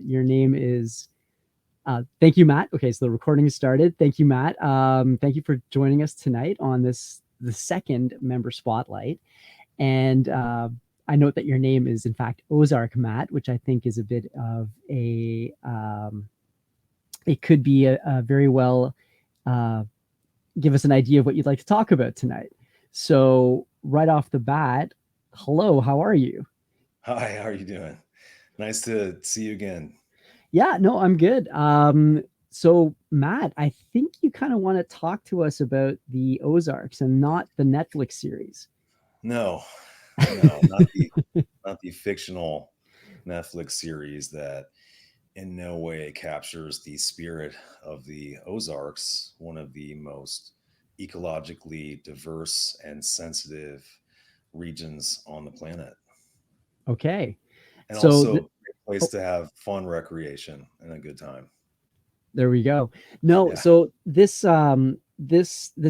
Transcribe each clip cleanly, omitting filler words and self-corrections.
your name is, thank you, Matt. Okay, so the recording has started. Thank you, Matt. Thank you for joining us tonight on the second member spotlight. And I note that your name is, in fact, Ozark Matt, which I think is a bit of it could be a very well uh, give us an idea of what you'd like to talk about tonight. So, right off the bat, hello, how are you? Hi, how are you doing? Nice to see you again. Yeah, no, I'm good. So Matt, I think you kind of want to talk to us about the Ozarks and not the Netflix series. No, no, not the fictional Netflix series that in no way captures the spirit of the Ozarks, one of the most ecologically diverse and sensitive regions on the planet, Okay. and So also a great place oh, to have fun recreation and a good time. there we go. No, Yeah. so this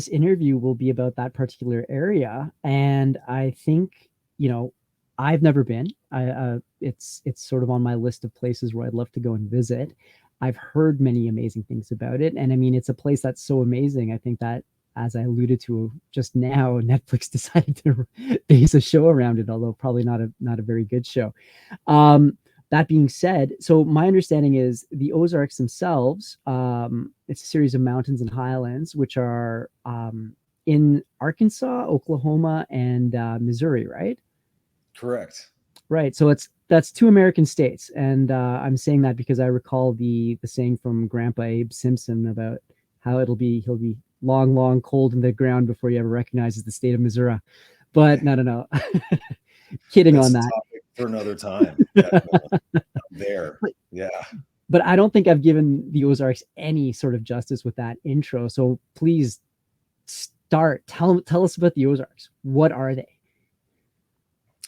interview will be about that particular area, and I think, you know, I've never been. It's sort of on my list of places where I'd love to go and visit. I've heard many amazing things about it, and I mean, it's a place that's so amazing. I think that, as I alluded to just now, Netflix decided to base a show around it, although probably not a very good show. Um, that being said, so my understanding is the Ozarks themselves, it's a series of mountains and highlands which are in Arkansas, Oklahoma, and Missouri, right? Correct. Right. So that's two American states, and I'm saying that because I recall the saying from Grandpa Abe Simpson about how he'll be long, long cold in the ground before he ever recognizes the state of Missouri. But no. Kidding That's on a that. topic for another time. Definitely. I'm there. but Yeah. but I don't think I've given the Ozarks any sort of justice with that intro. So please start. Tell us about the Ozarks. What are they?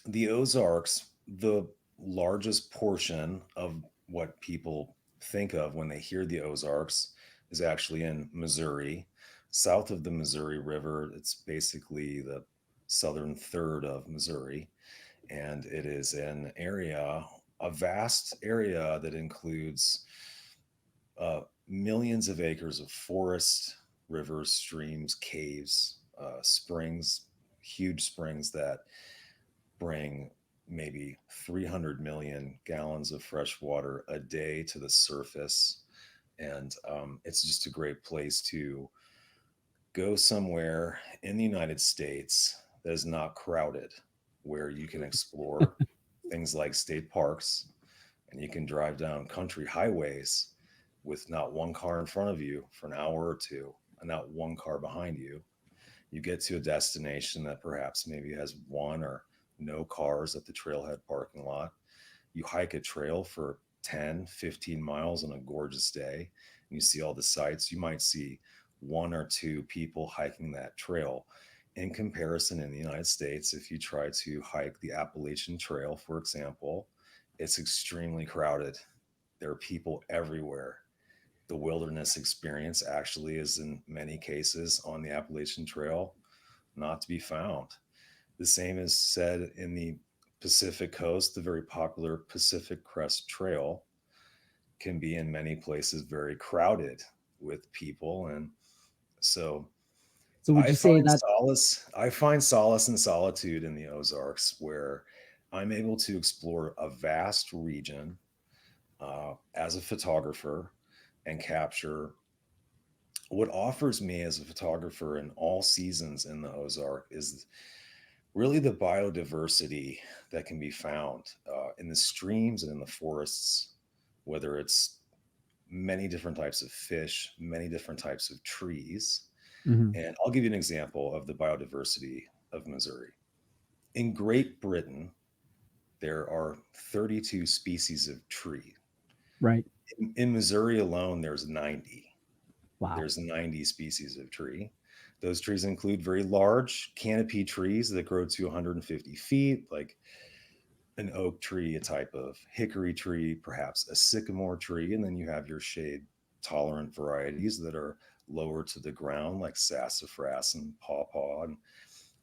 The Ozarks, the largest portion of what people think of when they hear the Ozarks is actually in Missouri. South of the Missouri River, it's basically the southern third of Missouri. And it is an area, a vast area that includes millions of acres of forest, rivers, streams, caves, springs, huge springs that bring maybe 300 million gallons of fresh water a day to the surface. And it's just a great place to go somewhere in the United States that is not crowded, where you can explore things like state parks and you can drive down country highways with not one car in front of you for an hour or two and not one car behind you. You get to a destination that perhaps maybe has one or no cars at the trailhead parking lot. You hike a trail for 10, 15 miles on a gorgeous day, and you see all the sights. You might see one or two people hiking that trail. In comparison, in the United States, if you try to hike the Appalachian Trail, for example, it's extremely crowded. There are people everywhere. The wilderness experience actually is, in many cases, on the Appalachian Trail, not to be found. The same is said in the Pacific Coast. The very popular Pacific Crest Trail can be in many places very crowded with people. And so So would I you say find that? solace, I find solace and solitude in the Ozarks, where I'm able to explore a vast region as a photographer and capture what offers me as a photographer in all seasons in the Ozark is really the biodiversity that can be found in the streams and in the forests, whether it's many different types of fish, many different types of trees. Mhm. And I'll give you an example of the biodiversity of Missouri. In Great Britain, there are 32 species of tree. Right. In Missouri alone, there's 90. Wow. There's 90 species of tree. Those trees include very large canopy trees that grow to 150 feet, like an oak tree, a type of hickory tree, perhaps a sycamore tree. And then you have your shade tolerant varieties that are lower to the ground, like sassafras and pawpaw, and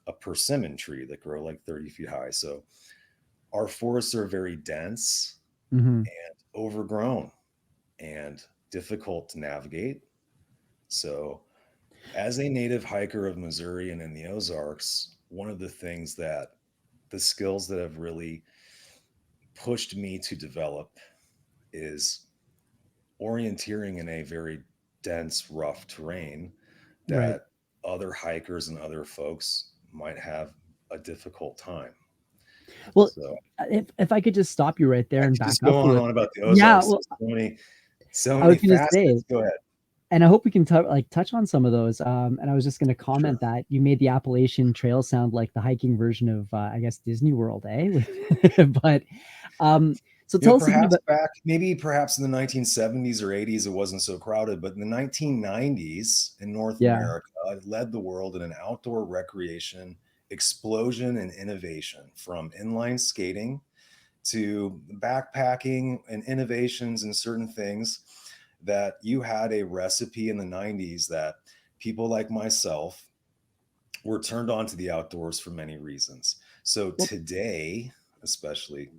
a persimmon tree that grow like 30 feet high. So our forests are very dense. Mhm. overgrown and difficult to navigate. So, as a native hiker of Missouri and in the Ozarks, one of the things that the skills that have really pushed me to develop is orienteering in a very dense, rough terrain Right. that other hikers and other folks might have a difficult time. Well, So if I could just stop you right there I and could back just go up a on and little. on about the Yeah, Ozarks. well, There's so I was many going to say, facets. Go ahead. and I hope we can touch on some of those. And I was just going to Sure. comment that you made the Appalachian Trail sound like the hiking version of, I guess, Disney World, eh? But um, so tell us a bit Perhaps about. perhaps in the 1970s or 80s, it wasn't so crowded, but in the 1990s in North Yeah, America, it led the world in an outdoor recreation explosion and innovation, from inline skating to backpacking and innovations in certain things, that you had a recipe in the 90s that people like myself were turned on to the outdoors for many reasons. So well, today, especially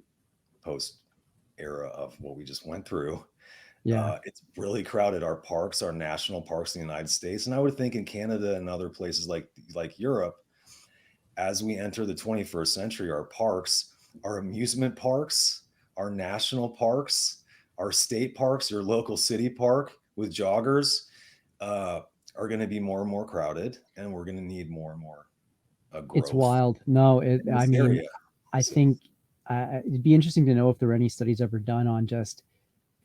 post era of what we just went through, yeah, it's really crowded. Our parks, our national parks in the United States, and I would think in Canada and other places like Europe, as we enter the 21st century, our parks, our amusement parks, our national parks, our state parks, your local city park with joggers, uh, are going to be more and more crowded, and we're going to need more and more it's growth wild. No, in I this mean, area. I So, think it'd be interesting to know if there were any studies ever done on just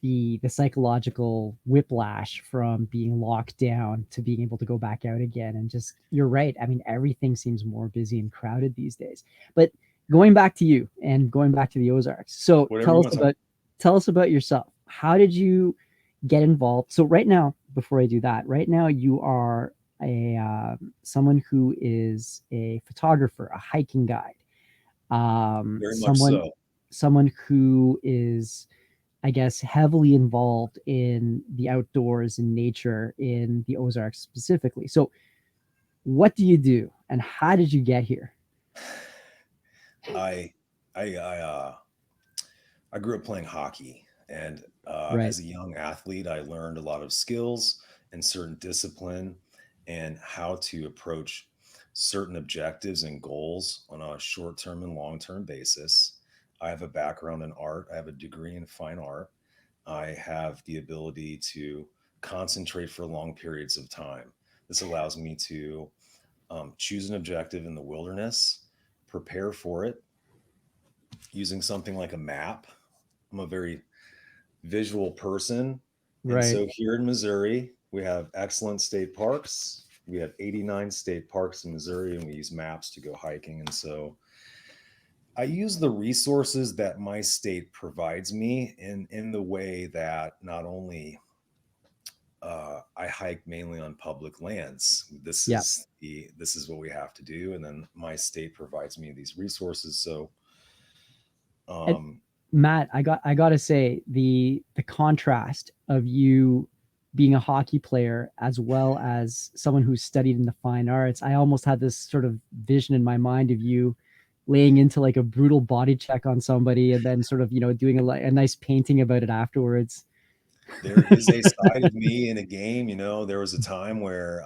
the psychological whiplash from being locked down to being able to go back out again. And just, you're right. I mean, everything seems more busy and crowded these days. But going back to you and going back to the Ozarks. So whatever you want to talk. tell us about yourself. How did you get involved? So right now, before I do that, right now you are a someone who is a photographer, a hiking guide, Very much so. someone who is, I guess, heavily involved in the outdoors and nature in the Ozarks specifically. So, what do you do, and how did you get here? I I grew up playing hockey, and Right. as a young athlete, I learned a lot of skills and certain discipline and how to approach certain objectives and goals on a short term and long term basis. I have a background in art, I have a degree in fine art. I have the ability to concentrate for long periods of time. This allows me to choose an objective in the wilderness, prepare for it using something like a map. I'm a very visual person. And Right. so here in Missouri, we have excellent state parks. We have 89 state parks in Missouri, and we use maps to go hiking. And so I use the resources that my state provides me in the way that not only I hike mainly on public lands. Yeah. This is what we have to do, and then my state provides me these resources. So, And um, Matt, I gotta say, the contrast of you being a hockey player as well as someone who's studied in the fine arts, I almost had this sort of vision in my mind of you laying into like a brutal body check on somebody and then sort of, doing a nice painting about it afterwards. there is a side of me in a game. There was a time where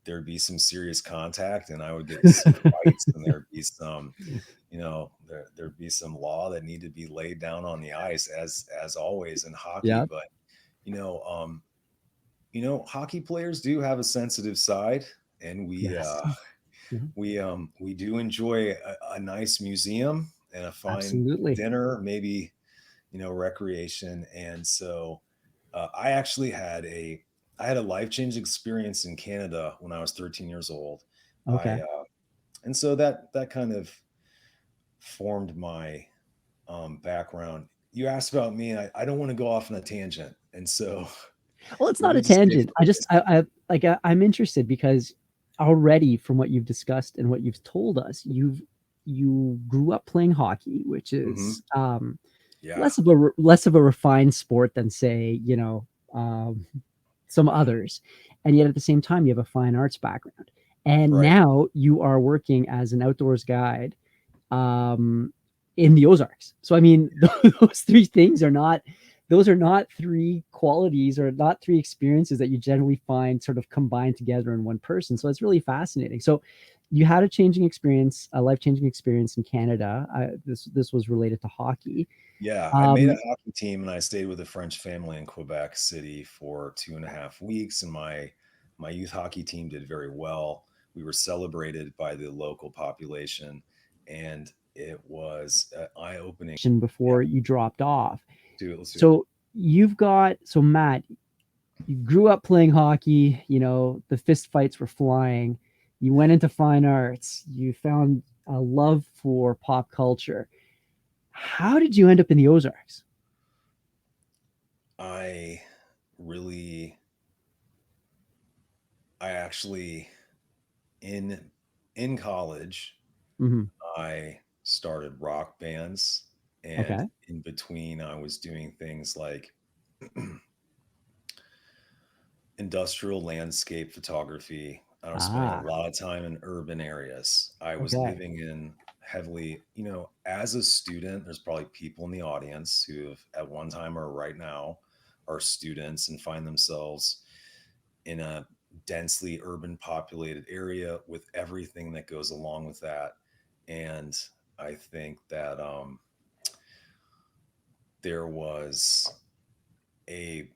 there'd be some serious contact, and I would get in some fights, and there'd be some, there'd be some law that needed to be laid down on the ice, as always in hockey. Yeah. But you know, um, hockey players do have a sensitive side, and Yes. Yeah, we do enjoy a nice museum and a fine absolutely. dinner, maybe recreation. And so I actually I had a life-changing experience in Canada when I was 13 years old. Okay. And so that kind of formed my background. You asked about me, and I don't want to go off on a tangent, and so Well, it's let not me a just stay tangent. I just, focused. I'm interested because already from what you've discussed and what you've told us, you grew up playing hockey, which Hmm. is Yeah, less of a refined sport than say, some others, and yet at the same time you have a fine arts background, and right. now you are working as an outdoors guide, um, in the Ozarks. So I mean, those three things are not, those are not three qualities or not three experiences that you generally find sort of combined together in one person. So it's really fascinating. So you had a changing experience, a life changing experience in Canada. This was related to hockey. Yeah, I made a Um, hockey team and I stayed with a French family in Quebec City for 2.5 weeks. And my youth hockey team did very well. We were celebrated by the local population, and it was eye-opening. Yeah, before you dropped off. do it. Let's do it. So you've got, so Matt, you grew up playing hockey, you know, the fist fights were flying. You went into fine arts, you found a love for pop culture. How did you end up in the Ozarks? I really, I actually in in college, Mm-hmm. I started rock bands, and Okay. in between, I was doing things like industrial landscape photography. I was spending a Ah, lot of time in urban areas. I was okay. living in heavily, as a student, there's probably people in the audience who have at one time or right now are students and find themselves in a densely urban populated area with everything that goes along with that. And I think that there was a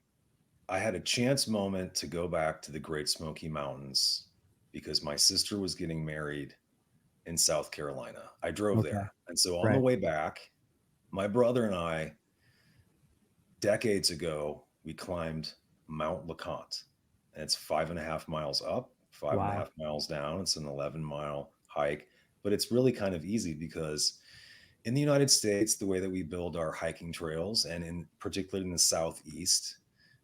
I had a chance moment to go back to the Great Smoky Mountains because my sister was getting married in South Carolina. I drove Okay. there. And so on the Right. way back, my brother and I, decades ago, we climbed Mount LeConte. And it's 5.5 miles up, five and a Wow. half miles down. It's an 11-mile hike, but it's really kind of easy because in the United States, the way that we build our hiking trails, and in particularly in the Southeast,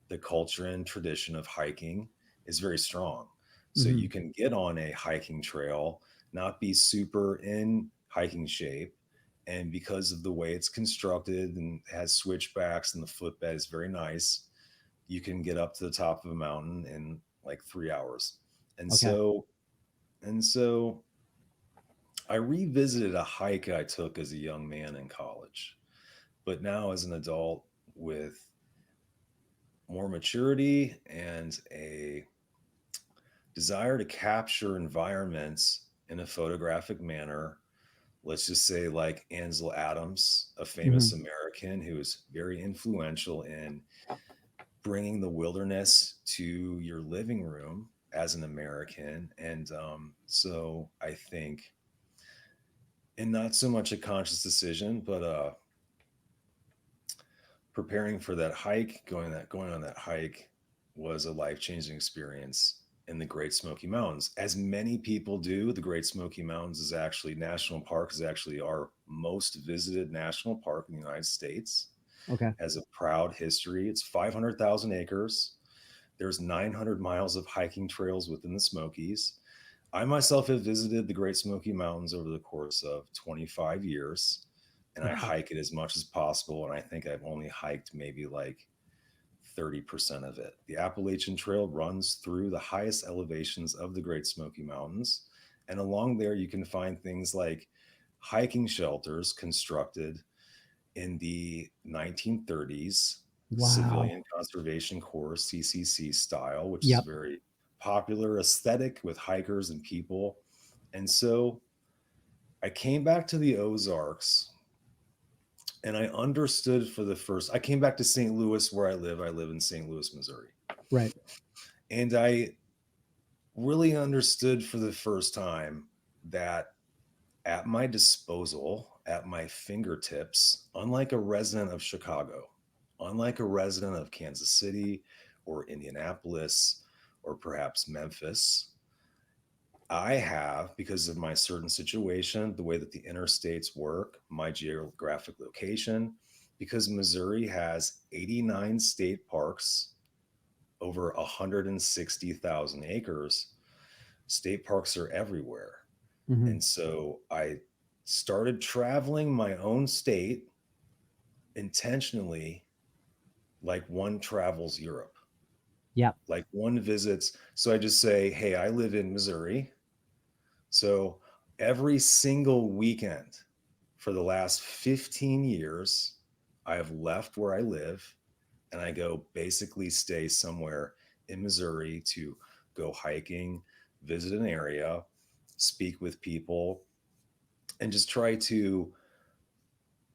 the culture and tradition of hiking is very strong. So Mm-hmm. you can get on a hiking trail, not be super in hiking shape. And because of the way it's constructed and has switchbacks and the footbed is very nice, you can get up to the top of a mountain in like 3 hours. And Okay. so, and so I revisited a hike I took as a young man in college, but now as an adult with more maturity and a desire to capture environments in a photographic manner. Let's just say, like Ansel Adams, a Mm-hmm. famous American who is very influential in bringing the wilderness to your living room as an American. And so I think, and not so much a conscious decision, but preparing for that hike, going on that hike was a life-changing experience in the Great Smoky Mountains. As many people do, the Great Smoky Mountains is actually national park is actually our most visited national park in the United States. Okay. Has a proud history. It's 500,000 acres. There's 900 miles of hiking trails within the Smokies. I myself have visited the Great Smoky Mountains over the course of 25 years, and I Wow. hike it as much as possible. And I think I've only hiked maybe like 30% of it. The Appalachian Trail runs through the highest elevations of the Great Smoky Mountains. And along there, you can find things like hiking shelters constructed in the 1930s, Wow. Civilian Conservation Corps, CCC style, which is Yep. very popular aesthetic with hikers and people. And so I came back to the Ozarks and I understood for the first, I came back to St. Louis where I live. I live in St. Louis, Missouri. Right. And I really understood for the first time that at my disposal, at my fingertips, unlike a resident of Chicago, unlike a resident of Kansas City or Indianapolis or perhaps Memphis, I have, because of my certain situation, the way that the interstates work, my geographic location, because Missouri has 89 state parks, over 160,000 acres, state parks are everywhere. Mm-hmm. And so I started traveling my own state intentionally, like one travels Europe, Yep. like one visits. So I just say, hey, I live in Missouri. So every single weekend, for the last 15 years, I have left where I live and I go basically stay somewhere in Missouri to go hiking, visit an area, speak with people, and just try to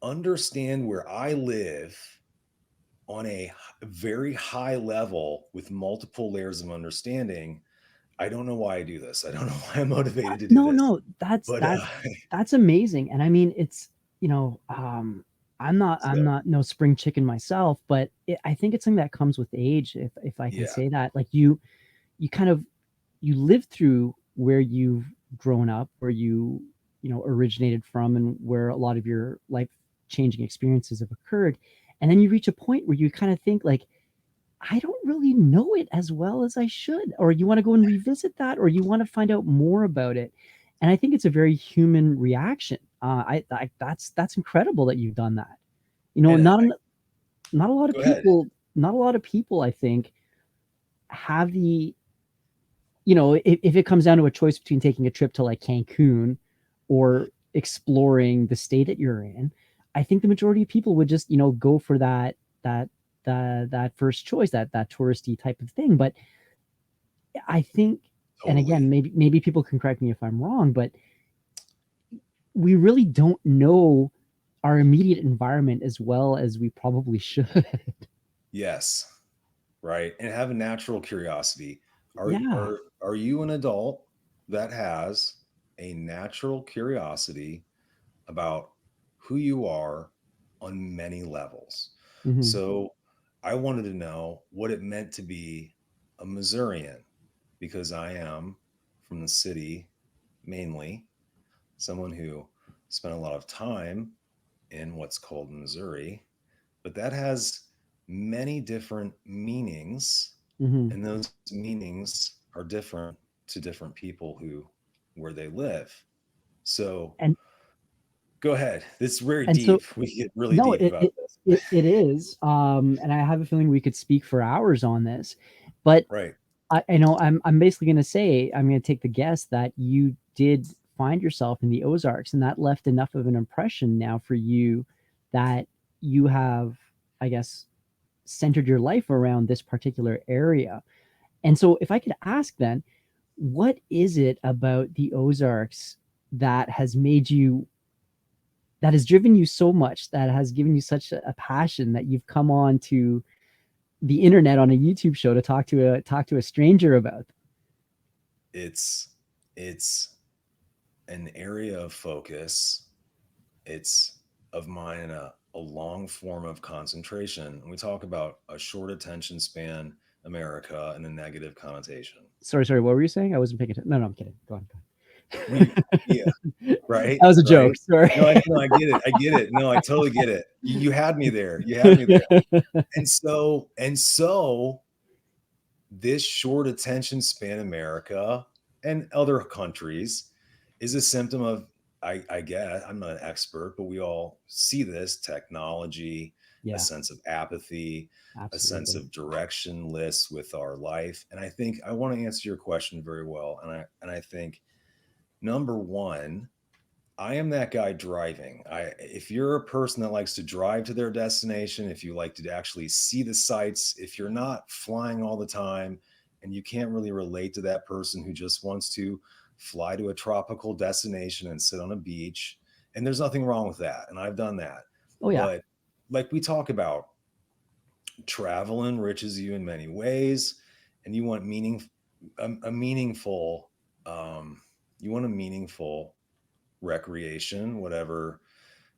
understand where I live on a very high level with multiple layers of understanding. I don't know why I do this. I don't know why I'm motivated to do No, this, no, that's but that's that's amazing. And I mean, it's, you know, I'm so not no spring chicken myself, but I think it's something that comes with age, if I can yeah, say that. Like you kind of you live through where you've grown up, where you know originated from, and where a lot of your life changing experiences have occurred, and then you reach a point where you kind of think like, I don't really know it as well as I should, or you want to go and revisit that, or you want to find out more about it. And I think it's a very human reaction. That's incredible that you've done that. You know, and not a lot of go ahead. people, not a lot of people, I think, have the, you know, if it comes down to a choice between taking a trip to like Cancun or exploring the state that you're in, I think the majority of people would just, you know, go for that that first choice, that touristy type of thing. But I think, and again, Totally. maybe people can correct me if I'm wrong, but we really don't know our immediate environment as well as we probably should. Yes. Right. And have a natural curiosity. Are Yeah. are you an adult that has a natural curiosity about who you are on many levels? Hmm. So I wanted to know what it meant to be a Missourian because I am from the city mainly, someone who spent a lot of time in what's called Missouri, but that has many different meanings, Hmm. and those meanings are different to different people who where they live. So And go ahead. This is very and so deep. We get really no, deep about this. it is. And I have a feeling we could speak for hours on this. But Right. I know I'm basically going to say, I'm going to take the guess that you did find yourself in the Ozarks, and that left enough of an impression now for you that you have, I guess, centered your life around this particular area. And so, if I could ask then, what is it about the Ozarks that has made you, that has driven you so much, that has given you such a passion that you've come on to the internet on a YouTube show to talk to a stranger about? It's it's an area of focus. It's of mine in a long form of concentration. And we talk about a short attention span America and a negative connotation. Sorry, what were you saying? I wasn't paying attention. No, no, I'm kidding. Go on. We That yeah, right? was a joke. Right? Sorry. No, I get it. I get it. No, I totally get it. You had me there. You had me there. And so this short attention span America and other countries is a symptom of I guess I'm not an expert, but we all see this technology, a Yeah, sense of apathy, a sense absolutely. of directionless with our life. And I think I want to answer your question very well. And I think number one, I am that guy driving. If you're a person that likes to drive to their destination, if you like to actually see the sights, if you're not flying all the time and you can't really relate to that person who just wants to fly to a tropical destination and sit on a beach, and there's nothing wrong with that, and I've done that. Oh yeah. But like we talk about, travel enriches you in many ways, and you want a meaningful you want a meaningful recreation, whatever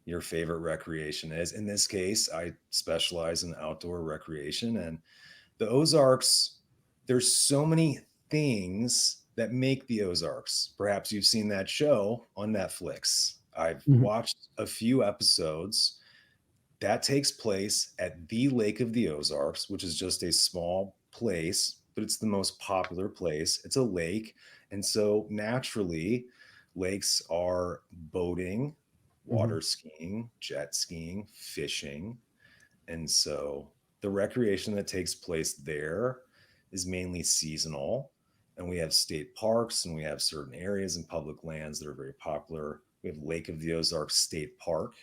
your favorite recreation is. In this case, I specialize in outdoor recreation, and the Ozarks, there's so many things that make the Ozarks. Perhaps you've seen that show on Netflix. I've Mhm. watched a few episodes. That takes place at the Lake of the Ozarks, which is just a small place, but it's the most popular place. It's a lake. And so naturally, lakes are boating, Mhm. water skiing, jet skiing, fishing. And so the recreation that takes place there is mainly seasonal. And we have state parks and we have certain areas and public lands that are very popular We have Lake of the Ozarks State Park.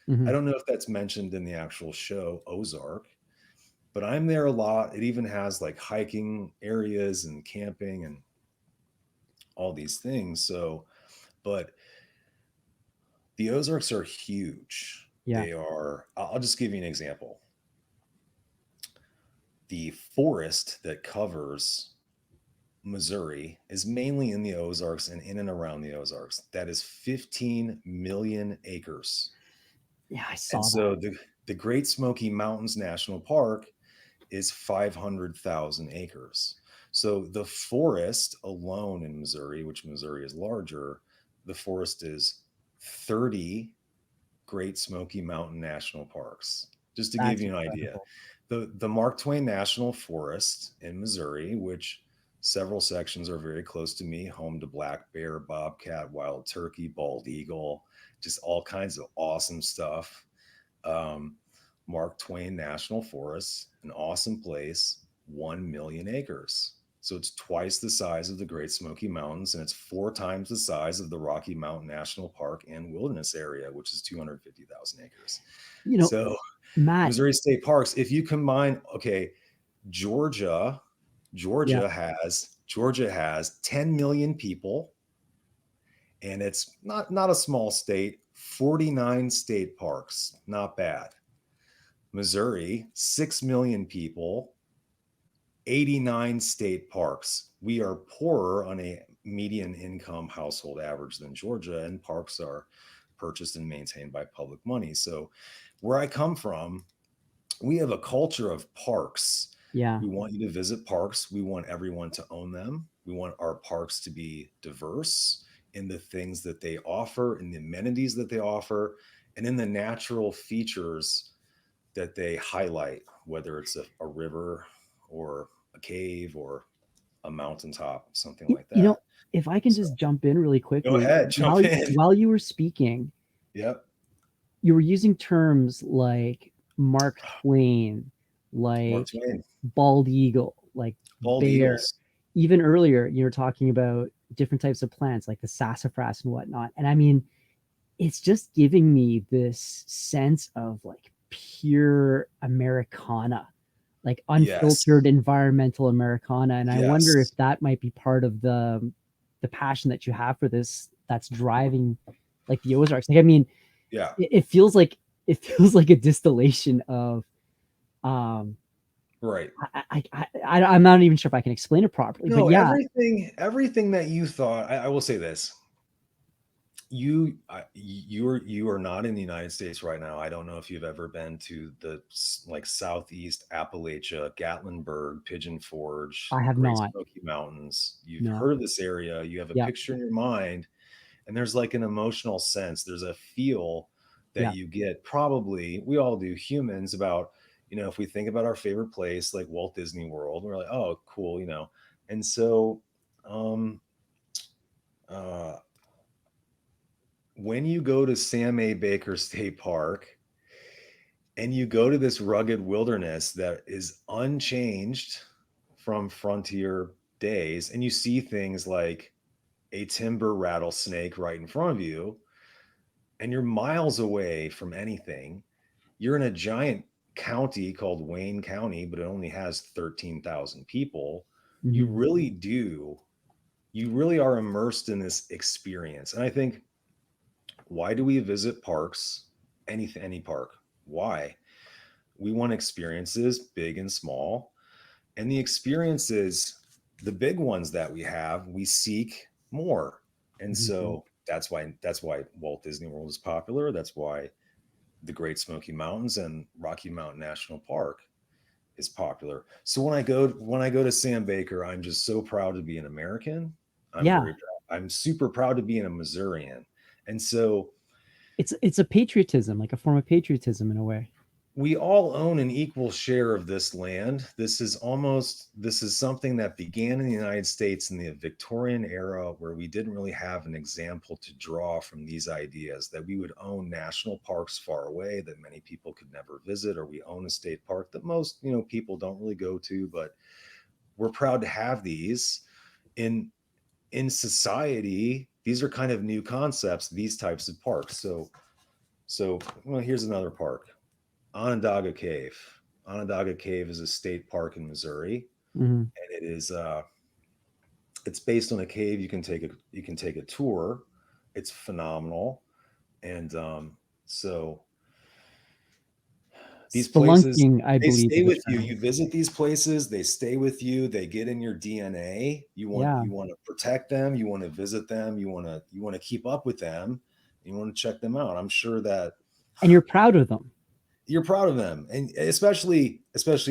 I Hmm. don't know if that's mentioned in the actual show Ozark, but I'm there a lot. It even has like hiking areas and camping and all these things. So, but the Ozarks are huge. Yeah. They are, I'll just give you an example. The forest that covers Missouri is mainly in the Ozarks and in and around the Ozarks. That is 15 million acres. Yeah, I And saw that. so the Great Smoky Mountains National Park is 500,000 acres. So the forest alone in Missouri, which Missouri is larger, the forest is 30 Great Smoky Mountain National Parks. Just to give That's you an idea, incredible. the Mark Twain National Forest in Missouri, which several sections are very close to me, home to black bear, bobcat, wild turkey, bald eagle, just all kinds of awesome stuff. Um, Mark Twain National Forest, an awesome place, 1 million acres. So it's twice the size of the Great Smoky Mountains, and it's 4 times the size of the Rocky Mountain National Park and Wilderness Area, which is 250,000 acres. You know, So Matt. Missouri State Parks, if you combine, okay, Georgia, Yeah. Georgia has 10 million people, and it's not a small state, 49 state parks, not bad. Missouri, 6 million people, 89 state parks. We are poorer on a median income household average than Georgia, and parks are purchased and maintained by public money. So, where I come from, we have a culture of parks. Yeah. We want you to visit parks. We want everyone to own them. We want our parks to be diverse in the things that they offer, in the amenities that they offer, and in the natural features that they highlight, whether it's a river or a cave or a mountaintop, something like You know, that. if I can So just jump in really go quickly, ahead, jump in. while you were speaking, Yep. you were using terms like Mark Twain, Mark like Twain, bald eagle, like bald bear. eagles. Even earlier, you were talking about different types of plants like the sassafras and whatnot. And I mean, it's just giving me this sense of like pure Americana, like Yes. unfiltered environmental Americana. And I wonder if Yes. that might be part of the passion that you have for this that's driving like the Ozarks. Like I mean, Yeah. it feels like a distillation of um Right. I'm not even sure if I can explain it properly, but No, yeah. everything that you thought, I will say this. You are not in the United States right now. I don't know if you've ever been to the like southeast Appalachia, Gatlinburg, Pigeon Forge, I the have Great not. Smoky Mountains. You've No. heard of this area. You have a Yeah. picture in your mind, and there's like an emotional sense. There's a feel that Yeah. you get. Probably we all do, humans, about if we think about our favorite place like Walt Disney World, we're like, oh, cool, and so. Um, uh, when you go to Sam A. Baker State Park and you go to this rugged wilderness that is unchanged from frontier days, and you see things like a timber rattlesnake right in front of you, and you're miles away from anything, you're in a giant county called Wayne County, but it only has 13,000 people. You Mhm. really do, you really are immersed in this experience. And I think, why do we visit parks? Any park. Why? We want experiences, big and small. And the experiences, the big ones that we have, we seek more. And Mhm. so that's why Walt Disney World is popular. That's why the Great Smoky Mountains and Rocky Mountain National Park is popular. So when I go to Sam Baker, I'm just so proud to be an American. I'm Yeah. very proud. I'm super proud to be a Missourian. And so It's a patriotism, like a form of patriotism in a way. we all own an equal share of this land. This is something that began in the United States in the Victorian era, where we didn't really have an example to draw from these ideas, that we would own national parks far away that many people could never visit, or we own a state park that most people don't really go to, but we're proud to have these in society. these are kind of new concepts, these types of parks. Well, here's another park, Onondaga Cave. Onondaga Cave is a state park in Missouri, Hmm. and it's based on a cave. You can take a tour. It's phenomenal, and so these places, Spelunking, I they believe, stay is a with you. term. You visit these places, they stay with you, they get in your DNA. Yeah, You want to protect them, you want to visit them, you want to keep up with them, you want to check them out. I'm sure that and you're proud of them. you're proud of them, and especially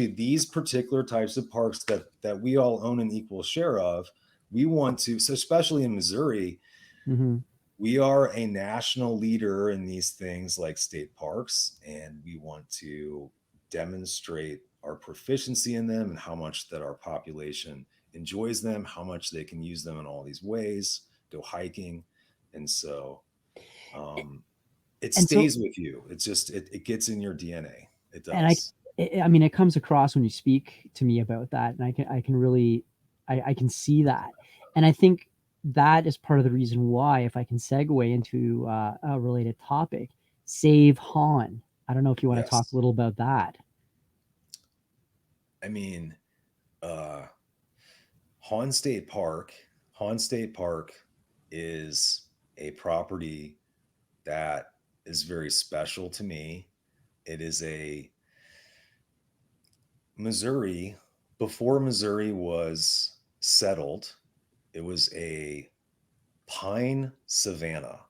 these particular types of parks that we all own an equal share of. We want to, so especially in Missouri, Hmm. we are a national leader in these things like state parks, and we want to demonstrate our proficiency in them and how much that our population enjoys them, how much they can use them in all these ways, go hiking. And so um, it And so, stays with you. It's just, it gets in your DNA. It and I, does. I mean, it comes across when you speak to me about that, and I can really, I can see that, and I think that is part of the reason why, if I can segue into a related topic, Save Hawn. I don't know if you want to talk a Yes. little about that. I mean, uh, Hawn State Park, Hawn State Park is a property that is very special to me. It is a Missouri, before Missouri was settled, it was a pine savanna.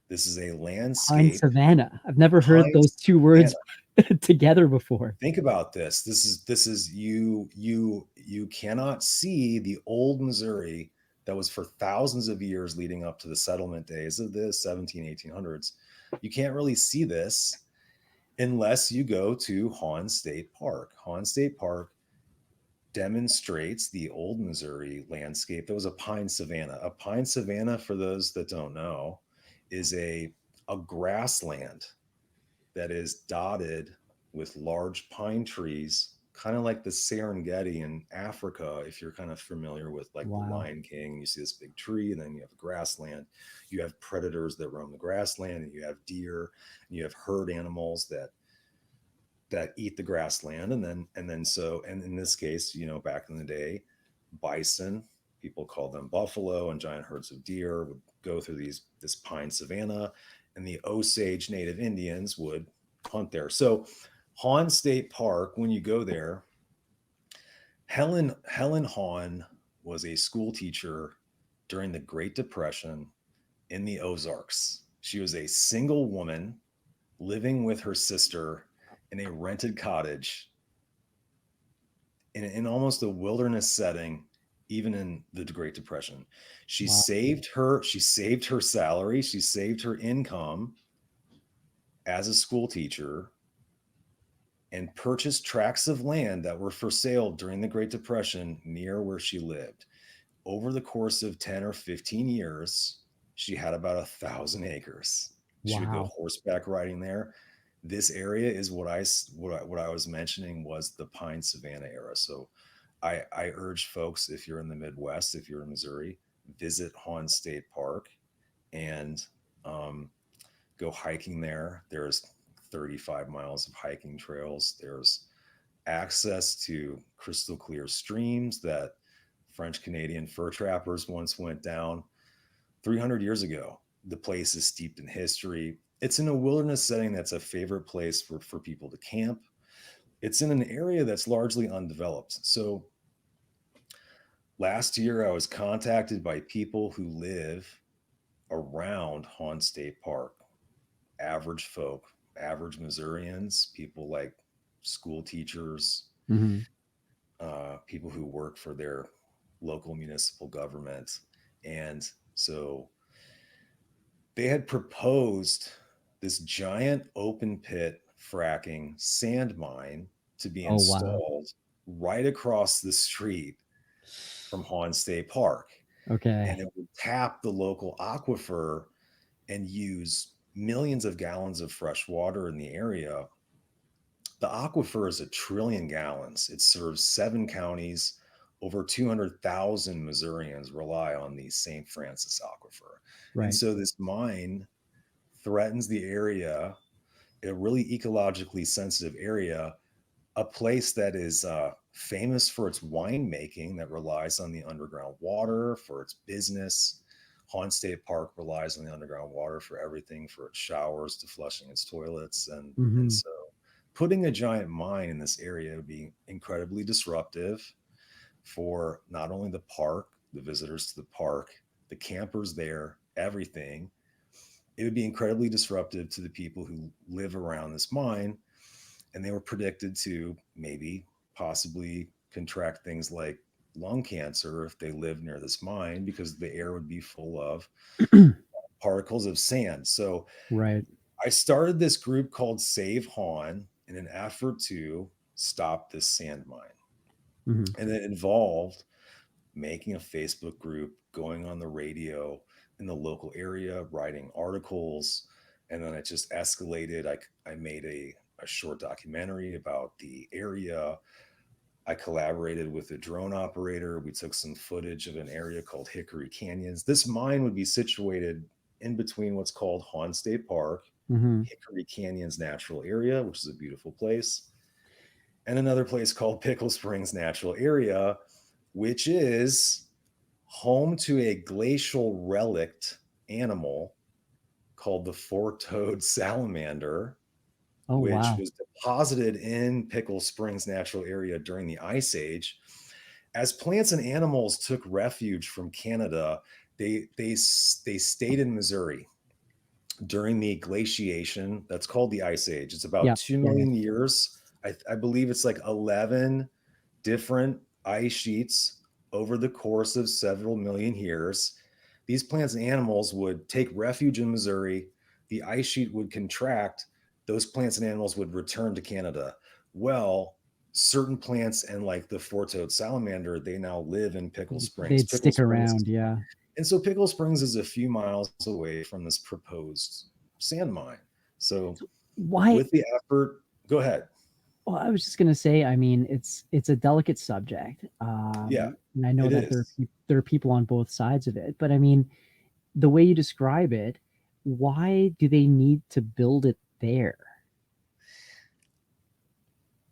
This is a Pine landscape, Savannah. I've never heard pine those two words savanna. together before. Think about this. This is you cannot see the old Missouri that was for thousands of years leading up to the settlement days of the 1800s. You can't really see this unless you go to Hawn State Park. Hawn State Park demonstrates the old Missouri landscape. There was a pine savanna. A pine savanna, for those that don't know, is a grassland that is dotted with large pine trees, kind of like the Serengeti in Africa. If you're kind of familiar with like the Wow. Lion King, you see this big tree, and then you have grassland. You have predators that roam the grassland, and you have deer, and you have herd animals that eat the grassland. And in this case, back in the day, bison, people called them buffalo, and giant herds of deer would go through this pine savanna, and the Osage Native Indians would hunt there. So Hawn State Park, when you go there, Helen Hawn was a school teacher during the Great Depression in the Ozarks. She was a single woman living with her sister in a rented cottage in almost a wilderness setting, even in the Great Depression. Wow. She saved her salary, she saved her income as a school teacher, and purchased tracts of land that were for sale during the Great Depression near where she lived. Over the course of 10 or 15 years, she had about 1,000 acres. She would go Wow. horseback riding there. This area is what I was mentioning was the pine savanna era. So I urge folks, if you're in the Midwest, if you're in Missouri, visit Hawn State Park and um, go hiking there. There's 35 miles of hiking trails. There's access to crystal clear streams that French Canadian fur trappers once went down 300 years ago. The place is steeped in history. It's in a wilderness setting that's a favorite place for people to camp. It's in an area that's largely undeveloped. So last year, I was contacted by people who live around Hawn State Park, average folk, average Missourians, people like school teachers, Hmm. people who work for their local municipal government. And so they had proposed this giant open pit fracking sand mine to be Oh, wow. installed right across the street from Hawn State Park. And Okay. it would tap the local aquifer and use millions of gallons of fresh water in the area. The aquifer is 1 trillion gallons. It serves 7 counties over 200,000 Missourians rely on the St. Francis aquifer. And Right. so this mine threatens the area, a really ecologically sensitive area, a place that is famous for its winemaking that relies on the underground water for its business. Hawn State Park relies on the underground water for everything, for its showers to flushing its toilets. And Hmm. so putting a giant mine in this area would be incredibly disruptive for not only the park, the visitors to the park, the campers there, everything. It would be incredibly disruptive to the people who live around this mine, and they were predicted to maybe possibly contract things like lung cancer if they lived near this mine, because the air would be full of particles of sand. So Right. I started this group called SAVE HAWN in an effort to stop this sand mine. Hmm. And it involved making a Facebook group, going on the radio in the local area, writing articles. And then it just escalated. I made a short documentary about the area. I collaborated with a drone operator. We took some footage of an area called Hickory Canyons. This mine would be situated in between what's called Hawn State Park, Hmm. Hickory Canyons Natural Area, which is a beautiful place, and another place called Pickle Springs Natural Area, which is home to a glacial relict animal called the four-toed salamander, Oh, which wow. was deposited in Pickle Springs Natural Area during the Ice Age. As plants and animals took refuge from Canada, they stayed in Missouri during the glaciation. That's called the Ice Age. It's about Yeah. 2 Yeah. Yeah. million years. I believe it's like 11 different ice sheets over the course of several million years. These plants and animals would take refuge in Missouri. The ice sheet would contract. Those plants and animals would return to Canada. Well, certain plants and like the four-toed salamander, they now live in Pickle Springs. They'd Pickle stick Springs around. is, Yeah. and so Pickle Springs is a few miles away from this proposed sand mine. So So why? with the effort, go ahead. Well, I was just gonna say, I mean, it's a delicate subject, Yeah, and I know it that is. there are people on both sides of it. But I mean, the way you describe it, why do they need to build it there?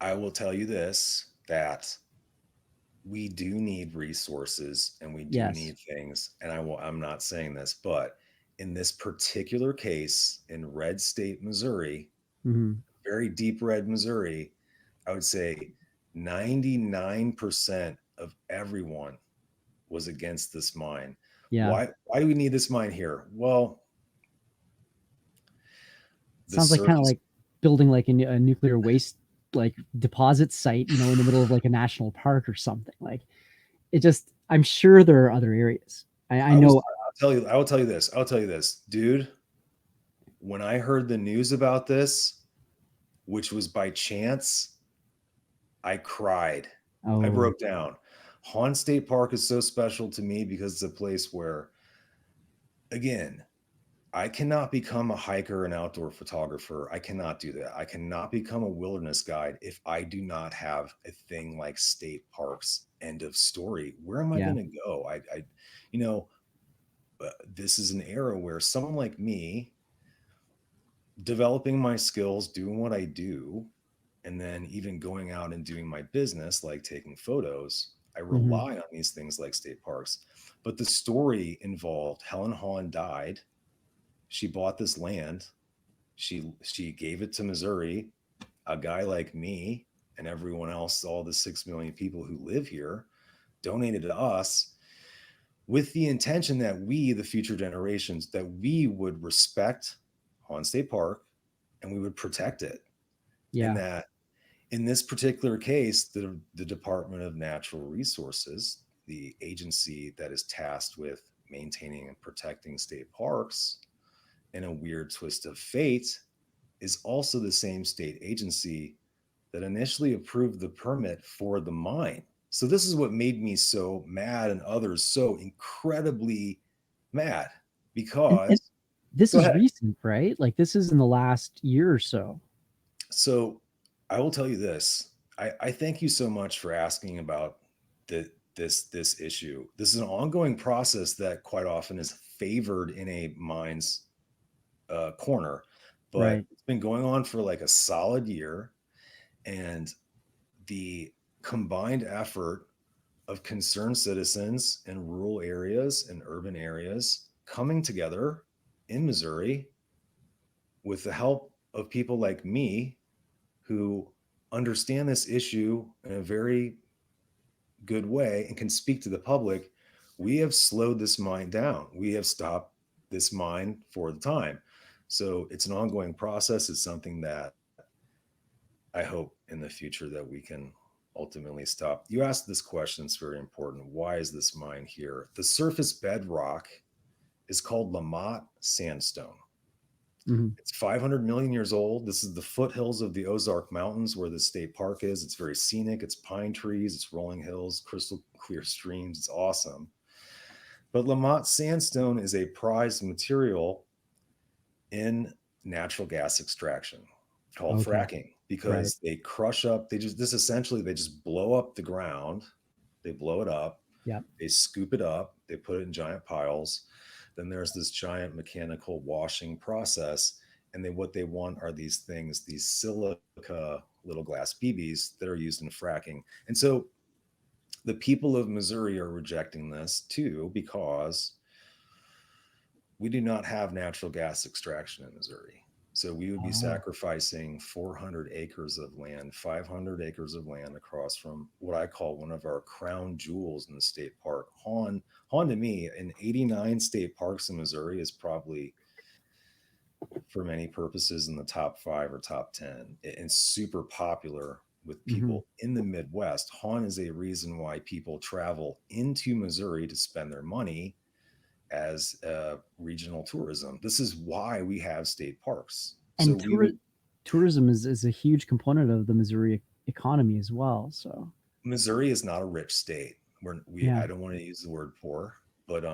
I will tell you this, that we do need resources and we do Yes. need things. And I'm not saying this, but in this particular case in red state, Missouri, Hmm. very deep red Missouri, I would say 99% of everyone was against this mine. Yeah. Why do we need this mine here? Well, the Sounds like kind of surface. like building like a nuclear waste like deposit site, in the middle of like a national park or something. Like it just, I'm sure there are other areas. I I was know. I will tell you this. I'll tell you this, dude. When I heard the news about this, which was by chance, I cried. I Oh, broke down. Hawn State Park is so special to me because it's a place where, again, I cannot become a hiker and outdoor photographer. I cannot do that. I cannot become a wilderness guide if I do not have a thing like state parks. End of story. Where am I yeah. going to go? You know, this is an era where someone like me, developing my skills, doing what I do, and then even going out and doing my business, like taking photos, I Hmm. rely on these things like state parks. But the story involved Helen Hawn died. She bought this land. She gave it to Missouri. A guy like me and everyone else, all the 6 million people who live here, donated to us with the intention that we, the future generations, that we would respect Hawn State Park and we would protect it. And Yeah. that in this particular case, the Department of Natural Resources, the agency that is tasked with maintaining and protecting state parks, in a weird twist of fate, is also the same state agency that initially approved the permit for the mine. So this is what made me so mad and others so incredibly mad And because this go is ahead. recent, right? Like this is in the last year or so. So I will tell you this. I thank you so much for asking about this issue. This is an ongoing process that quite often is favored in a mine's corner, but Right. it's been going on for like a solid year, and the combined effort of concerned citizens in rural areas and urban areas coming together in Missouri with the help of people like me who understand this issue in a very good way and can speak to the public, we have slowed this mine down. We have stopped this mine for the time. So it's an ongoing process. It's something that I hope in the future that we can ultimately stop. You asked this question, it's very important. Why is this mine here? The surface bedrock is called Lamont sandstone. Hmm. It's 500 million years old. This is the foothills of the Ozark Mountains where the state park is. It's very scenic. It's pine trees, it's rolling hills, crystal clear streams. It's awesome. But Lamont sandstone is a prized material in natural gas extraction called Okay. fracking Right. because they crush up, they just blow up the ground. They blow it up, Yeah. they scoop it up, they put it in giant piles. Then there's this giant mechanical washing process. And then what they want are these things, these silica little glass BBs that are used in fracking. And so the people of Missouri are rejecting this too because we do not have natural gas extraction in Missouri. So we would be Oh, sacrificing 400 acres of land, 500 acres of land across from what I call one of our crown jewels in the state park. Hawn to me, in 89 state parks in Missouri is probably, for many purposes, in the top 5 or top 10 and super popular with hmm. people in the Midwest. Hawn is a reason why people travel into Missouri to spend their money as regional tourism. This is why we have state parks. So And we would tourism is a huge component of the Missouri economy as well. So Missouri is not a rich state. We yeah. I don't want to use the word poor, but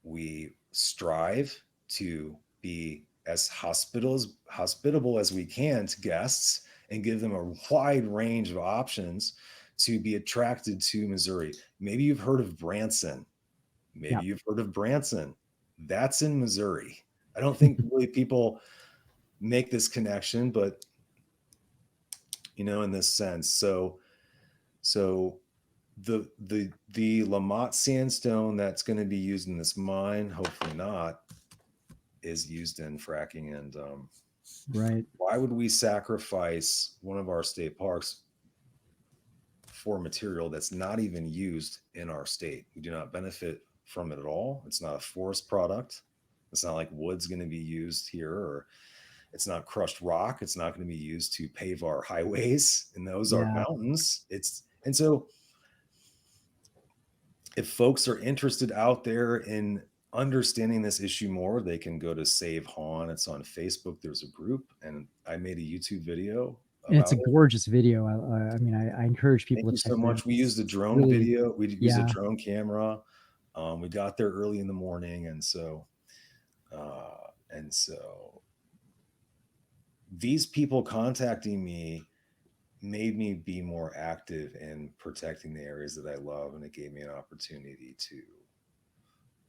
we strive to be as hospitable as we can to guests and give them a wide range of options to be attracted to Missouri. Maybe you've heard of Branson. Yeah. Maybe you've heard of Branson. That's in Missouri. I don't think really people make this connection, but in this sense. So the Lamont sandstone that's going to be used in this mine, hopefully not, is used in fracking. And Right. why would we sacrifice one of our state parks for material that's not even used in our state? We do not benefit from it at all. It's not a forest product. It's not like wood's going to be used here, or it's not crushed rock. It's not going to be used to pave our highways in the Ozark Yeah. Mountains. And so if folks are interested out there in understanding this issue more, they can go to SAVE HAWN. It's on Facebook. There's a group, and I made a YouTube video And it's about a it. gorgeous video. I mean, I encourage Thank people you to check so it out. much. We used a drone Really, video. We used a yeah. drone camera. We got there early in the morning, and so these people contacting me made me be more active in protecting the areas that I love, and it gave me an opportunity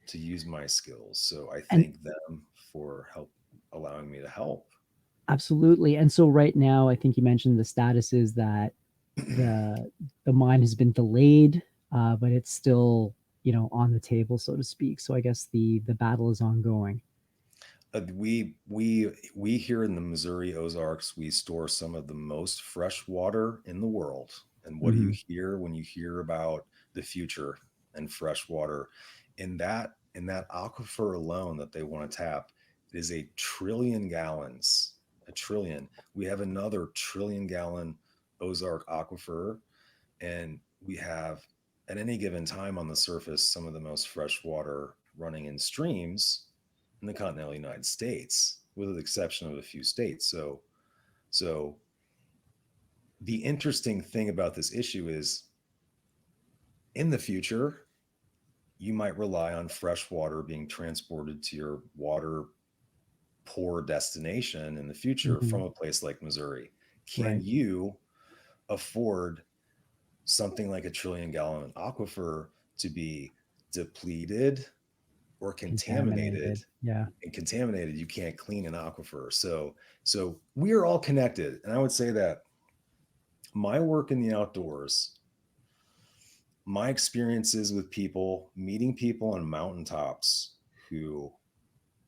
to use my skills. So I And thank them for allowing me to help. absolutely. And so right now, I think you mentioned the status is that the the mine has been delayed, but it's still on the table, so to speak. So I guess the battle is ongoing. We here in the Missouri Ozarks, we store some of the most fresh water in the world. And what do you Hmm. hear when you hear about the future and fresh water? In that aquifer alone that they want to tap, it is 1 trillion gallons. 1 trillion. We have another 1 trillion-gallon Ozark aquifer, and we have at any given time on the surface some of the most fresh water running in streams in the continental United States, with the exception of a few states. So the interesting thing about this issue is, in the future, you might rely on fresh water being transported to your water poor destination in the future Hmm. from a place like Missouri. Can Right. you afford something like a trillion gallon aquifer to be depleted or contaminated. Contaminated. Yeah. And contaminated, you can't clean an aquifer. So we are all connected. And I would say that my work in the outdoors, my experiences with people, meeting people on mountaintops who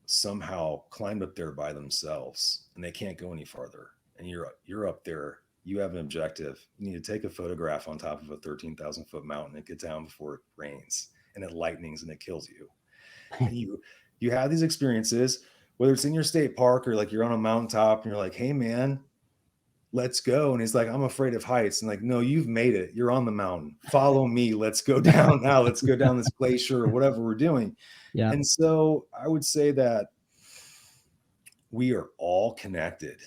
somehow climbed up there by themselves and they can't go any farther. And you're up there, you have an objective. You need to take a photograph on top of a 13,000-foot mountain and get down before it rains and it lightnings and it kills you. And you have these experiences, whether it's in your state park or like you're on a mountaintop and you're like, hey man, let's go. And he's like, I'm afraid of heights. And like, no, you've made it. You're on the mountain. Follow me. Let's go down now. Let's go down this glacier or whatever we're doing. Yeah. And so I would say that we are all connected.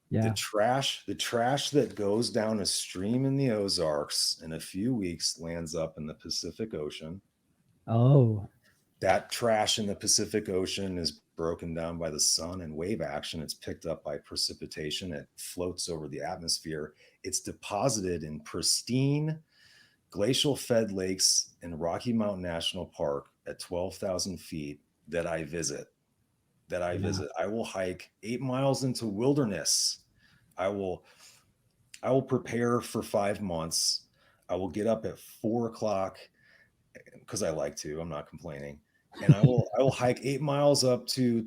Yeah. The trash that goes down a stream in the Ozarks in a few weeks lands up in the Pacific Ocean. Oh. That trash in the Pacific Ocean is broken down by the sun and wave action. It's picked up by precipitation. It floats over the atmosphere. It's deposited in pristine glacial fed lakes in Rocky Mountain National Park at 12,000 feet that I visit. I will hike 8 miles into wilderness. I will prepare for 5 months. I will get up at 4 o'clock because I like to. I'm not complaining. And I will hike 8 miles up to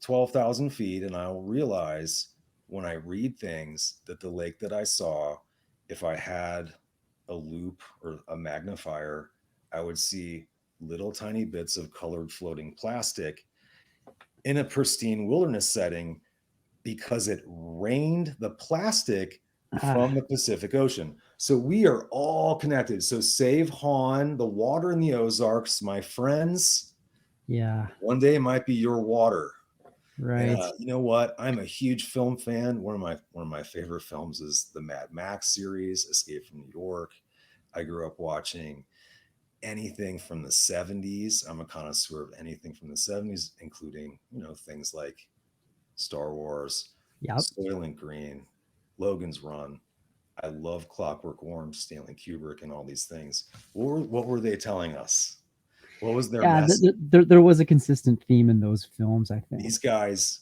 12,000 feet, and I will realize when I read things that the lake that I saw, if I had a loop or a magnifier, I would see little tiny bits of colored floating plastic in a pristine wilderness setting because it rained the plastic from the Pacific Ocean. So we are all connected. So SAVE HAWN, the water in the Ozarks, my friends. Yeah. One day it might be your water. Right. And, you know what? I'm a huge film fan. One of my favorite films is the Mad Max series, Escape from New York. I grew up watching anything from the 70s. I'm a connoisseur of anything from the 70s, including, things like Star Wars, Yep. Soylent Green, Logan's Run. I love Clockwork Orange, Stanley Kubrick, and all these things. What were they telling us? What was their message? There was a consistent theme in those films, I think. These guys.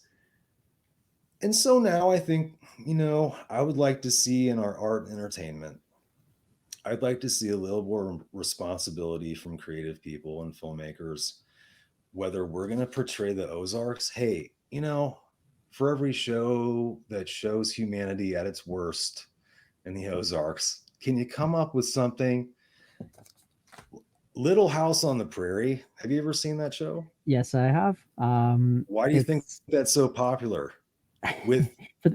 And so now I think, I would like to see in our art and entertainment, I'd like to see a little more responsibility from creative people and filmmakers, whether we're going to portray the Ozarks. Hey, for every show that shows humanity at its worst in the Ozarks, can you come up with something? Little House on the Prairie. Have you ever seen that show? Yes, I have. Why do you think that's so popular?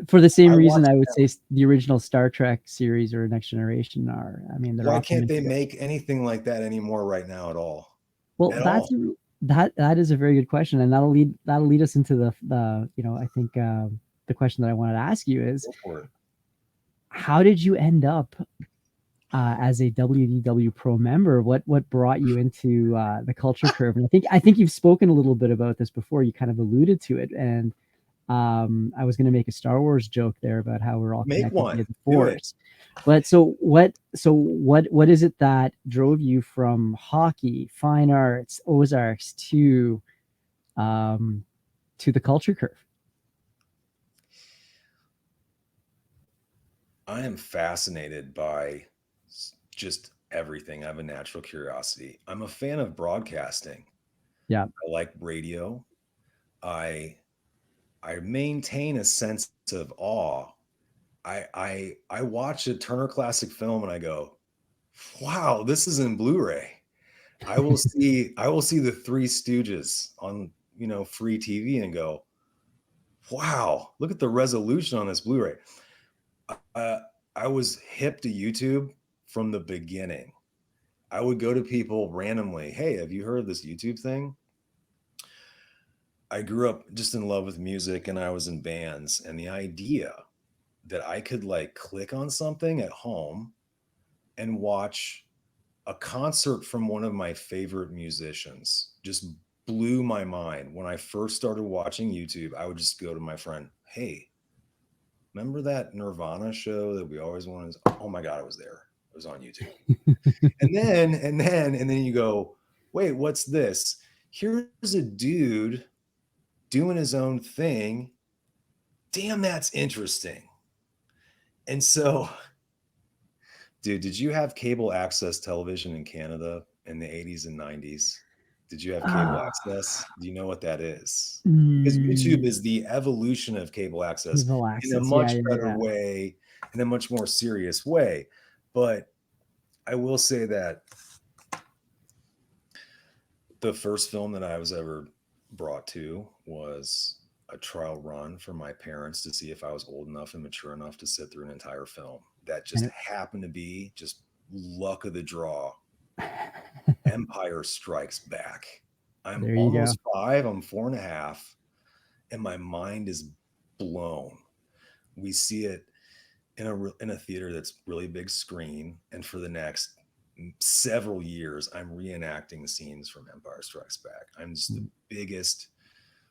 For the same reason I would say the original Star Trek series or Next Generation are. I mean, why can't they make anything like that anymore right now at all? Well, that is a very good question, and that'll lead us into the I think the question that I wanted to ask you is, how did you end up as a WDW Pro member? What brought you into the Culture Curve? And I think you've spoken a little bit about this before. You kind of alluded to it, and I was going to make a Star Wars joke there about how we're all connected via the Force. But so what is it that drove you from hockey, fine arts, Ozarks to the Culture Curve? I am fascinated by just everything. I have a natural curiosity. I'm a fan of broadcasting. Yeah. I like radio. I maintain a sense of awe. I watch a Turner Classic film and I go, wow, this is in Blu-ray. I will see the Three Stooges on, free TV and go, wow, look at the resolution on this Blu-ray. I was hip to YouTube from the beginning. I would go to people randomly, hey, have you heard of this YouTube thing? I grew up just in love with music and I was in bands, and the idea that I could click on something at home and watch a concert from one of my favorite musicians just blew my mind. When I first started watching YouTube, I would just go to my friend, hey, remember that Nirvana show that we always wanted? Oh my God, I was there. It was on YouTube. And then you go, wait, what's this? Here's a dude doing his own thing. Damn, that's interesting. And so, dude, did you have cable access television in Canada in the 80s and 90s? Did you have cable Ah, access? Do you know what that is? Because YouTube mm, is the evolution of cable access cable in a access. Yeah, much yeah, better yeah. way, in a much more serious way. But I will say that the first film that I was ever brought to was a trial run for my parents to see if I was old enough and mature enough to sit through an entire film. That just And happened to be just luck of the draw. it, Empire Strikes Back. I'm there you go. almost 5, I'm 4.5, and my mind is blown. We see it in a theater that's really big screen, and for the next several years, I'm reenacting scenes from Empire Strikes Back. I'm just the biggest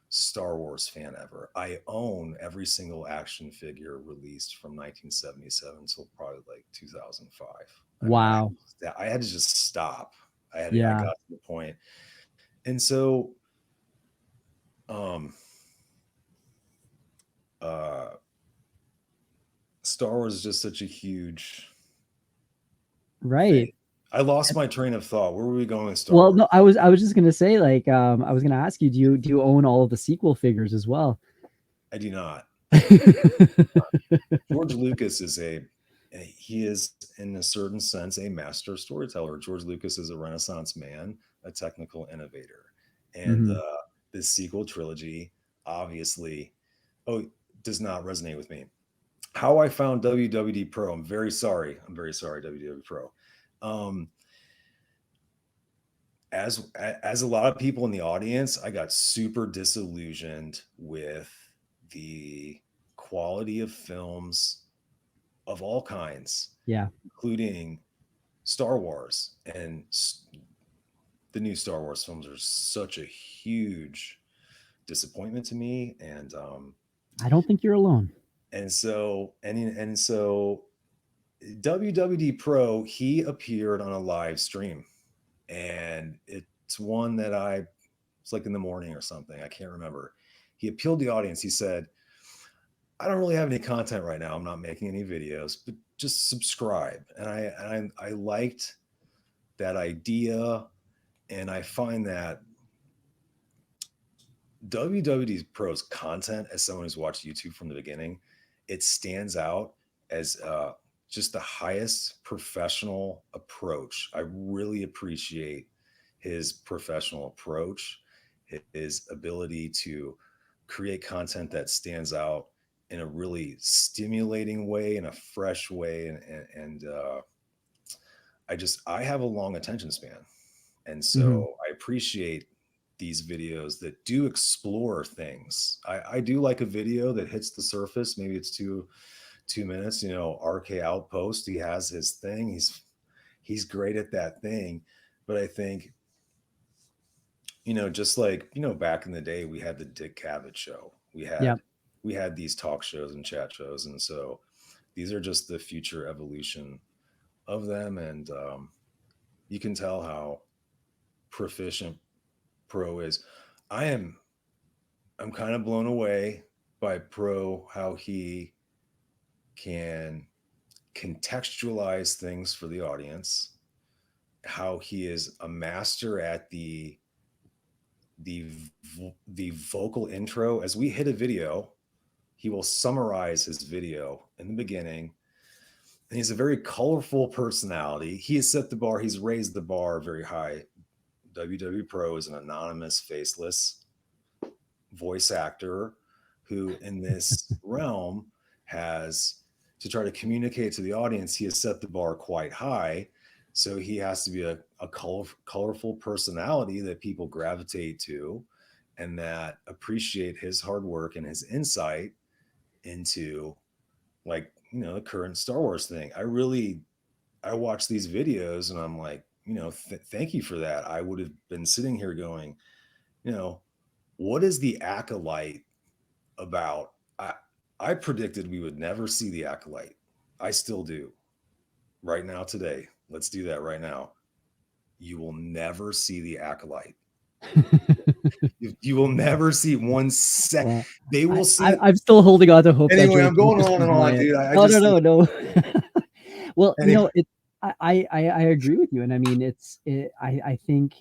Star Wars fan ever. I own every single action figure released from 1977 till probably like 2005. I mean, Wow. I had to just stop. I Yeah. got to the point. And so, um, uh, Star Wars is just such a huge thing. Right. I lost my train of thought. Where were we going with Star Well, Wars? no, I was just gonna say, like, I was gonna ask you, do you own all of the sequel figures as well? I do not. George Lucas he is in a certain sense a master storyteller. George Lucas is a Renaissance man, a technical innovator, and Mhm. the sequel trilogy obviously, oh, does not resonate with me. How I found WWD Pro, I'm very sorry. I'm very sorry, WWD Pro. Um, as a lot of people in the audience, I got super disillusioned with the quality of films of all kinds, Yeah. including Star Wars. And the new Star Wars films are such a huge disappointment to me. I don't think you're alone. And so WWD Pro, he appeared on a live stream, and it's one that it's like in the morning or something. I can't remember. He appealed to the audience. He said, I don't really have any content right now. I'm not making any videos, but just subscribe. And I liked that idea. And I find that WWD Pro's content, as someone who's watched YouTube from the beginning, it stands out as just the highest professional approach. I really appreciate his professional approach, his ability to create content that stands out in a really stimulating way, in a fresh way, and I have a long attention span, and Mhm. so I appreciate these videos that do explore things. I do like a video that hits the surface. Maybe it's 2 minutes. RK Outpost, he has his thing. He's great at that thing. But I think, just like, back in the day, we had the Dick Cavett show. We Yeah. had these talk shows and chat shows. And so these are just the future evolution of them. And you can tell how proficient Pro is. I am I'm kind of blown away by Pro, how he can contextualize things for the audience, how he is a master at the the vocal intro. As we hit a video, he will summarize his video in the beginning. And he's a very colorful personality. He has set the bar, he's raised the bar very high. WW Pro is an anonymous, faceless voice actor who, in this realm, has to try to communicate to the audience. He has set the bar quite high. So he has to be a colorful personality that people gravitate to and that appreciate his hard work and his insight into, like, the current Star Wars thing. I watch these videos and I'm like, thank you for that. I would have been sitting here going, you know, what is the Acolyte about? I predicted we would never see the Acolyte. I still do. right now today. Let's do that right now. You will never see the acolyte. You will never see one sec. Well, They will see. I'm still holding on to hope that Anyway, George I'm going Lucas on was and on, my. dude. I No, no, just no, no. Well, anyway. I agree with you, and I mean, I think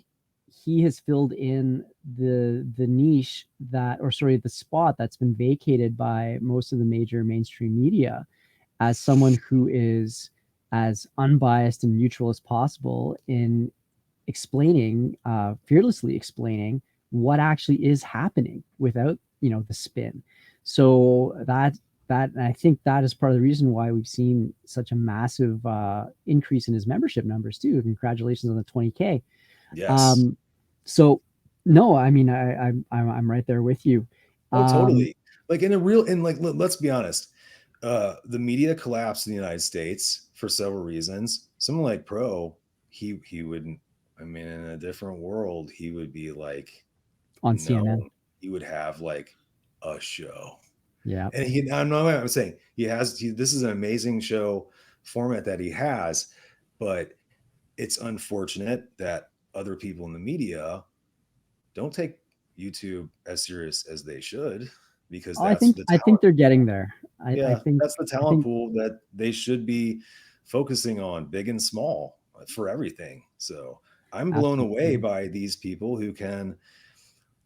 he has filled in the niche that, or sorry, the spot that's been vacated by most of the major mainstream media, as someone who is as unbiased and neutral as possible in explaining, fearlessly explaining what actually is happening without, the spin. So and I think that is part of the reason why we've seen such a massive increase in his membership numbers too. Congratulations on the 20K. Yes. Um, so no, I mean, I'm right there with you. Oh, Um, totally. Like in a real, and like, let's be honest. The media collapsed in the United States for several reasons. Someone like Pro, he wouldn't. I mean, in a different world, he would be like on CNN. known. He would have like a show, Yeah. and he. I'm saying he has. This is an amazing show format that he has, but it's unfortunate that other people in the media don't take YouTube as serious as they should, because Oh, I that's think the I think talent. they're getting there. I Yeah, think that's the I talent think pool that they should be focusing on, big and small, for everything. So I'm blown away absolutely. by these people who can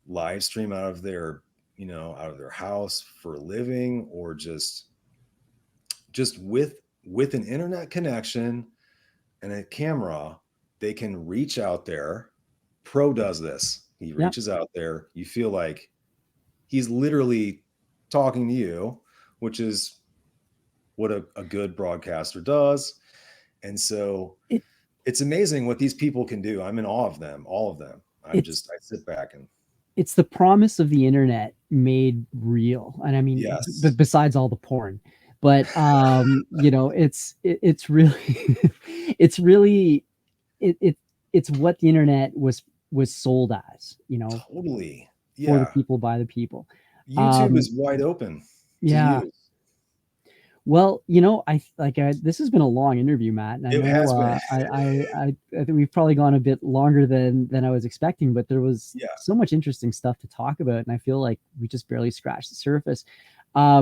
live stream out of their, out of their house for a living, or just with an internet connection and a camera, they can reach out there. Pro does this. He Yeah. reaches out there. You feel like he's literally talking to you, which is what a good broadcaster does. And so It it's amazing what these people can do. I'm in awe of them, all of them. it's I sit back and it's the promise of the internet made real, and I mean, yes, besides all the porn, but it's really it's really it it's what the internet was sold as, totally. for the Yeah. people, by the people. YouTube um is wide open to yeah. use. Well, this has been a long interview, Matt, and I It know, has been. I think we've probably gone a bit longer than I was expecting, but there was Yeah. so much interesting stuff to talk about, and I feel like we just barely scratched the surface. I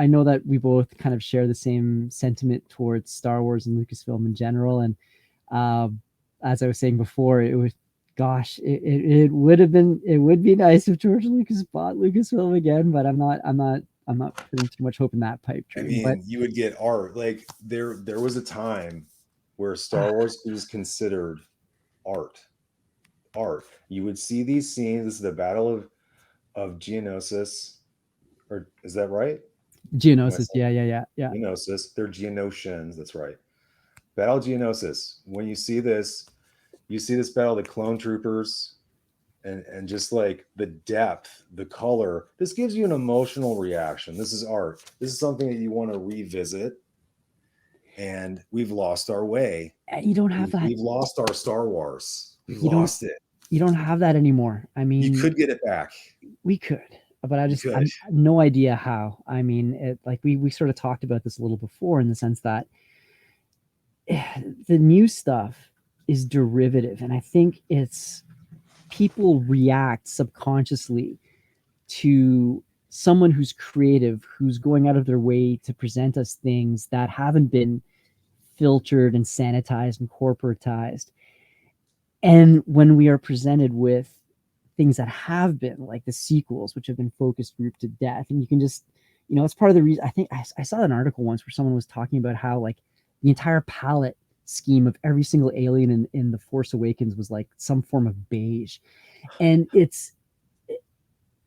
know that we both kind of share the same sentiment towards Star Wars and Lucasfilm in general, and um, as I was saying before, it was, gosh, it would be nice if George Lucas bought Lucasfilm again, but I'm not putting too much hope in that pipe I dream. But mean, you would get art. Like there was a time where Star Wars was considered art. Art. You would see these scenes. This is the Battle of Geonosis, or is that right? Am I Geonosis, saying yeah, yeah, yeah, yeah. Geonosis? They're Geonosians. That's right. Battle of Geonosis. When you see this battle, the clone troopers, and just like the depth, the color. This gives you an emotional reaction. This is art. This is something that you want to revisit. And we've lost our way. You don't have that. We've lost our Star Wars. We've You don't. lost it. You don't have that anymore. I You mean, could get it back. we could, but You could. I'm no idea how. I mean, like we sort of talked about this a little before, in the sense that the new stuff is derivative, and I think it's people react subconsciously to someone who's creative, who's going out of their way to present us things that haven't been filtered and sanitized and corporatized. And when we are presented with things that have been, like the sequels, which have been focus grouped to death, and you can just, it's part of the reason. I think I saw an article once where someone was talking about how, like, the entire palette scheme of every single alien in the Force Awakens was like some form of beige. And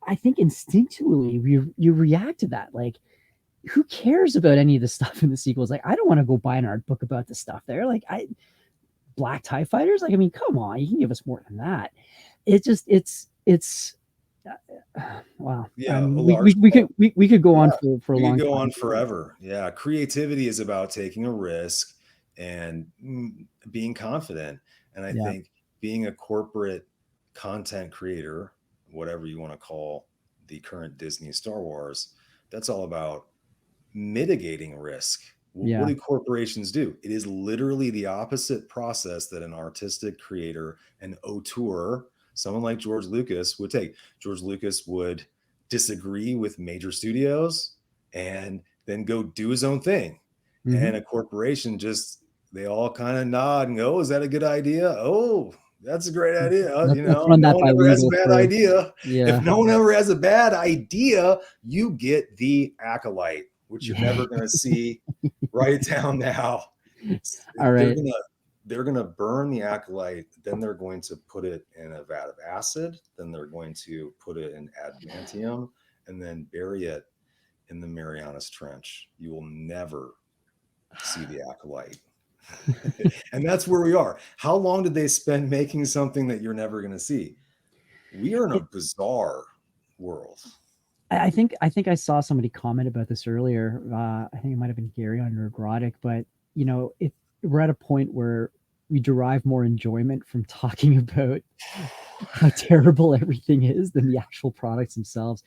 I think instinctually you react to that. Like, who cares about any of the stuff in the sequels? Like, I don't want to go buy an art book about the stuff there. Like, Black TIE fighters. Like, I mean, come on, you can give us more than that. It's wow. I Yeah, a mean, large part. we could go on Yeah, for a we could long go time. on forever. Yeah, creativity is about taking a risk and being confident. And I Yeah. think being a corporate content creator, whatever you want to call the current Disney Star Wars, that's all about mitigating risk. What Yeah. do corporations do? It is literally the opposite process that an artistic creator, an auteur, someone like George Lucas would take. George Lucas would disagree with major studios and then go do his own thing. Hmm. And a corporation just, they all kind of nod and go, "Oh, is that a good idea? Oh, that's a great idea." Let's run No that one by ever has a legal bad first. idea. If Yeah. no one ever has a bad idea, you get the acolyte, which you're Yeah. never going to see. Write it down now. All They're right. gonna they're gonna burn the acolyte, then they're going to put it in a vat of acid, then they're going to put it in adamantium, and then bury it in the Marianas Trench. You will never see the acolyte. And that's where we are. How long did they spend making something that you're never going to see? We are in a It, bizarre world. I think I saw somebody comment about this earlier. I think it might have been Gary on Neurotic, but we're at a point where we derive more enjoyment from talking about how terrible everything is than the actual products themselves.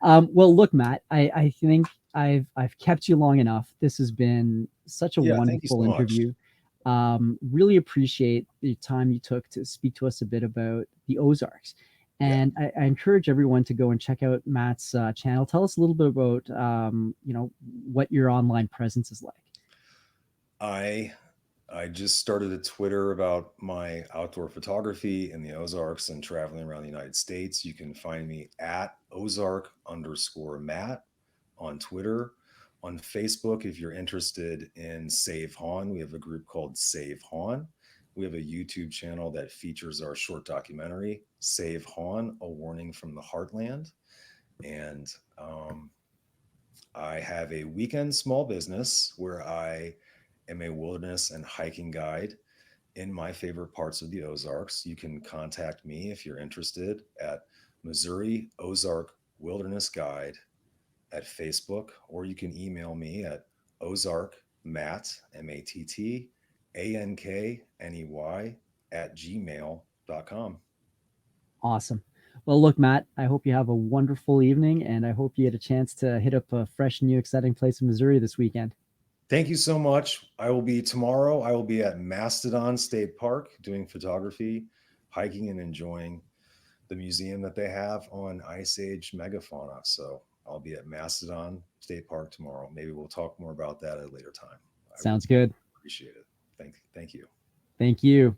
Well, look, Matt, I think I've kept you long enough. This has been such a Yeah, thank you wonderful so much. interview. Really appreciate the time you took to speak to us a bit about the Ozarks. Yeah. And I encourage everyone to go and check out Matt's channel. Tell us a little bit about what your online presence is like. I I just started a Twitter about my outdoor photography in the Ozarks and traveling around the United States. You can find me at Ozark_Matt on Twitter. On Facebook, if you're interested in SAVE HAWN, we have a group called SAVE HAWN. We have a YouTube channel that features our short documentary, SAVE HAWN, A Warning from the Heartland. And I have a weekend small business where I am a wilderness and hiking guide in my favorite parts of the Ozarks. You can contact me if you're interested at Missouri Ozark Wilderness Guide at Facebook, or you can email me at ozarkmatt, MATTANKNEY @gmail.com. Awesome. Well, look, Matt, I hope you have a wonderful evening, and I hope you get a chance to hit up a fresh, new, exciting place in Missouri this weekend. Thank you so much. I will be tomorrow. I will be at Mastodon State Park doing photography, hiking, and enjoying the museum that they have on Ice Age megafauna. So I'll be at Mastodon State Park tomorrow. Maybe we'll talk more about that at a later time. I would Sounds good. appreciate it. Thank you. Thank you.